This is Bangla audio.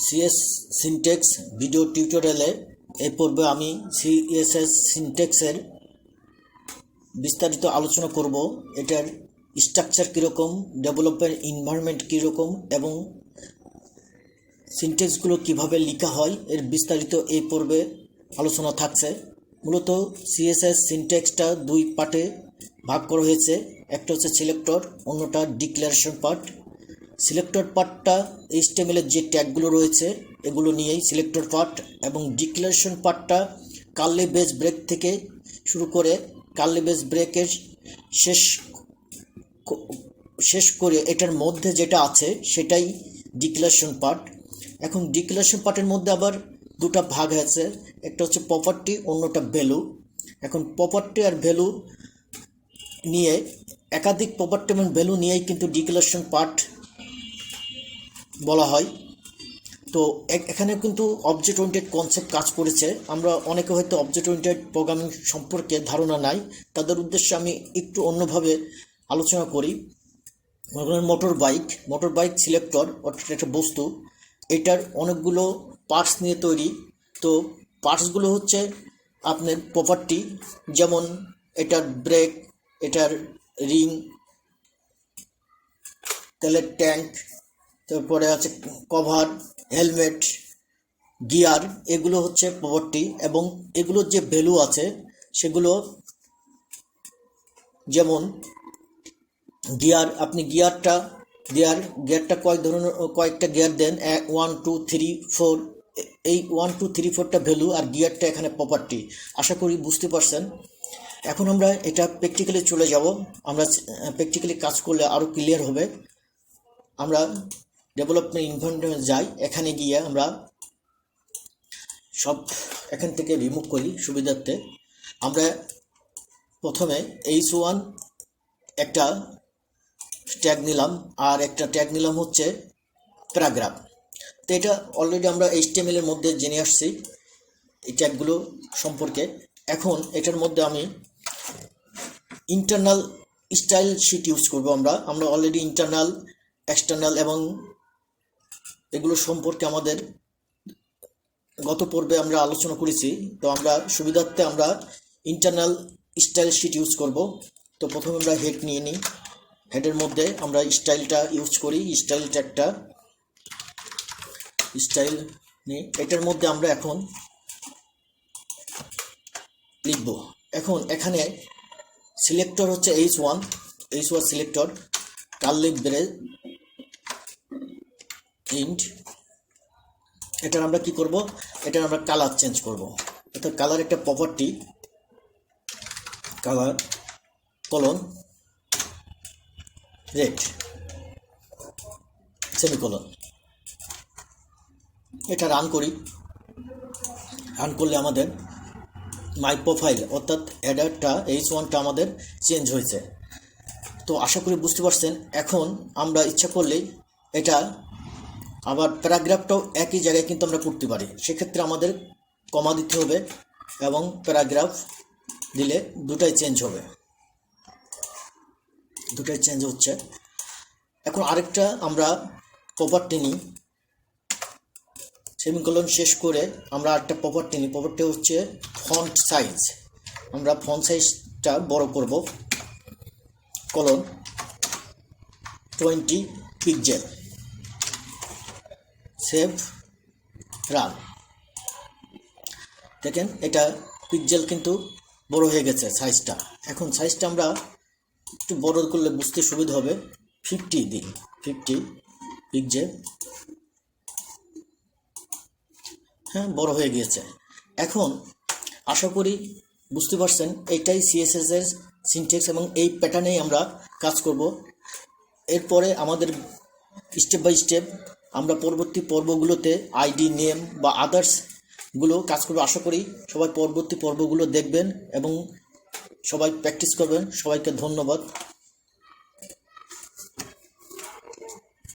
সিএস সিনটেক্স ভিডিও টিউটোরিয়ালে এই পর্বে আমি সিএসএস সিনটেক্সের বিস্তারিত আলোচনা করব। এটার স্ট্রাকচার কীরকম, ডেভেলপমেন্ট এনভায়রনমেন্ট কীরকম এবং সিনটেক্সগুলো কিভাবে লেখা হয় এর বিস্তারিত এই পর্বে আলোচনা থাকছে। মূলত সিএসএস সিনটেক্সটা দুই পার্টে ভাগ করা হয়েছে। একটা হচ্ছে সিলেক্টর, অন্যটা ডিক্লারেশন পার্ট। সিলেক্টর পার্টটা এইচটিএমএল এর যে ট্যাগগুলো রয়েছে এগুলো নিয়েই সিলেক্টর পার্ট, এবং ডিক্লারেশন পার্টটা কার্লি ব্রেস ব্রেক থেকে শুরু করে কার্লি ব্রেস ব্রেকের শেষ করে এটার মধ্যে যেটা আছে সেটাই ডিক্লারেশন পার্ট। এখন ডিক্লারেশন পার্টের মধ্যে আবার দুটো ভাগ আছে, একটা হচ্ছে প্রপার্টি, অন্যটা ভ্যালু। এখন প্রপার্টি আর ভ্যালু নিয়ে একাধিক প্রপার্টি এবং ভ্যালু নিয়েই কিন্তু ডিক্লারেশন পার্ট বলা হয়। তো এখানে কিন্তু অবজেক্ট ওরিয়েন্টেড কনসেপ্ট কাজ করেছে। আমরা অনেকে হয়তো অবজেক্ট ওরিয়েন্টেড প্রোগ্রামিং সম্পর্কে ধারণা নাই, তাদের উদ্দেশ্যে আমি একটু অন্যভাবে আলোচনা করি। মোটর বাইক সিলেক্টর অর্থাৎ একটা বস্তু, এটার অনেকগুলো পার্টস নিয়ে তৈরি। তো পার্টসগুলো হচ্ছে আপনার প্রপার্টি, যেমন এটার ব্রেক, এটার রিং, তেলের ট্যাঙ্ক, তারপরে আছে কভার, হেলমেট, গিয়ার, এগুলো হচ্ছে প্রপার্টি। এবং এগুলোর যে ভ্যালু আছে সেগুলো, যেমন গিয়ার, আপনি গিয়ারটা কয়েকটা গিয়ার দেন, 1 2 3 4, এই 1 2 3 4টা ভ্যালু আর গিয়ারটা এখানে প্রপার্টি। আশা করি বুঝতে পারছেন। এখন আমরা এটা প্র্যাকটিক্যালি চলে যাব। আমরা প্র্যাকটিক্যালি কাজ করলে আরও ক্লিয়ার হবে। আমরা ডেভেলপমেন্ট এনভায়রনমেন্টে যাই, এখানে গিয়ে আমরা সব এখান থেকে রিমুভ করি সুবিধার্থে। আমরা প্রথমে H1 একটা ট্যাগ নিলাম, আর একটা ট্যাগ নিলাম হচ্ছে প্যারাগ্রাফ। তো এটা অলরেডি আমরা HTML এর মধ্যে জেনে আসছি এই ট্যাগগুলো সম্পর্কে। এখন এটার মধ্যে আমি ইন্টারনাল স্টাইল শিট ইউজ করব। আমরা অলরেডি ইন্টারনাল, এক্সটার্নাল এবং এগুলো সম্পর্কে আমাদের গত পর্বে আমরা আলোচনা করেছি। তো আমরা সুবিধার্থে আমরা ইন্টারনাল স্টাইল শিট ইউজ করব। তো প্রথমে আমরা হেড নিয়ে নিই, হেডের মধ্যে আমরা স্টাইলটা ইউজ করি, স্টাইল ট্যাগটা স্টাইল নিই। এটার মধ্যে আমরা এখন লিখব। এখন এখানে সিলেক্টর হচ্ছে H1 selector, curly brace int. এটার আমরা কি করব, এটার আমরা কালার চেঞ্জ করব। অর্থাৎ কালার একটা property, colour colon red semicolon. এটা রান করি। রান করলে আমাদের মাই প্রোফাইল অর্থাৎ হেডারটা H1টা আমাদের চেঞ্জ হয়েছে। তো আশা করি বুঝতে পারছেন। এখন আমরা ইচ্ছা করলেই এটা আবার প্যারাগ্রাফটাও একই জায়গায় কিন্তু আমরা করতে পারি। সেক্ষেত্রে আমাদের কমা দিতে হবে এবং প্যারাগ্রাফ দিলে দুটাই চেঞ্জ হবে, দুটাই চেঞ্জ হচ্ছে। এখন আরেকটা আমরা প্রপার্টি নিই, সেমিকলন শেষ করে আমরা আরেকটা প্রপার্টি নিই। প্রপার্টি হচ্ছে ফন্ট সাইজ। আমরা ফন্ট সাইজটা বড় করব, কলন 20 পিক্সেল। Save, run. দেখেন এটা পিক্সেল কিন্তু বড় হয়ে গেছে সাইজটা। এখন সাইজটা আমরা একটু বড় করলে বুঝতে সুবিধা হবে। 50 দিন, 50 পিক্সেল। হ্যাঁ, বড় হয়ে গিয়েছে। এখন আশা করি বুঝতে পারছেন এইটাই সিএসএস এর সিনট্যাক্স এবং এই প্যাটার্নেই আমরা কাজ করব। এরপরে আমাদের স্টেপ বাই স্টেপ আমরা পরবর্তী পর্বগুলোতে আইডি, নেম বা আদার্সগুলো কাজ করবো। আশা করি সবাই পরবর্তী পর্বগুলো দেখবেন এবং সবাই প্র্যাকটিস করবেন। সবাইকে ধন্যবাদ।